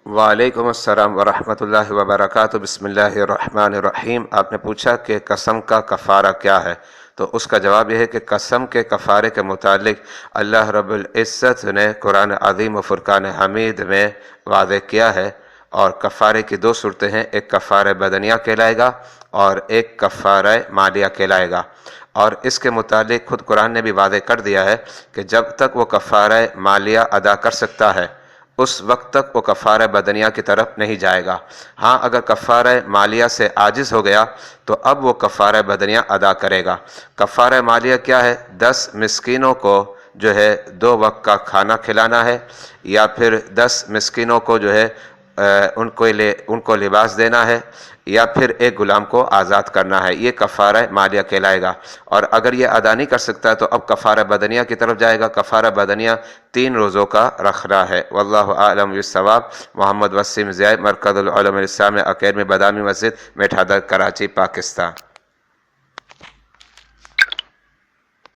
وعلیکم السلام ورحمۃ اللہ وبرکاتہ۔ بسم اللہ الرحمن الرحیم۔ آپ نے پوچھا کہ قسم کا کفارہ کیا ہے، تو اس کا جواب یہ ہے کہ قسم کے کفارے کے متعلق اللہ رب العزت نے قرآن عظیم و فرقان حمید میں واضح کیا ہے، اور کفارے کی دو صورتیں ہیں، ایک کفارہ بدنیہ کہلائے گا اور ایک کفارہ مالیہ کہلائے گا۔ اور اس کے متعلق خود قرآن نے بھی واضح کر دیا ہے کہ جب تک وہ کفارہ مالیہ ادا کر سکتا ہے اس وقت تک وہ کفارہ بدنیہ کی طرف نہیں جائے گا۔ ہاں، اگر کفارہ مالیہ سے عاجز ہو گیا تو اب وہ کفارہ بدنیہ ادا کرے گا۔ کفارہ مالیہ کیا ہے؟ 10 مسکینوں کو جو ہے 2 وقت کا کھانا کھلانا ہے، یا پھر 10 مسکینوں کو جو ہے ان کو لباس دینا ہے، یا پھر ایک غلام کو آزاد کرنا ہے۔ یہ کفارہ مالیہ کہلائے گا۔ اور اگر یہ ادا نہیں کر سکتا تو اب کفارہ بدنیہ کی طرف جائے گا۔ کفارہ بدنیہ 3 روزوں کا رکھنا ہے۔ واللہ اعلم بالصواب۔ محمد وسیم زیاد، مرکز العلوم الاسلامیہ اکیڈمی، بادامی مسجد، میٹھا در، کراچی، پاکستان۔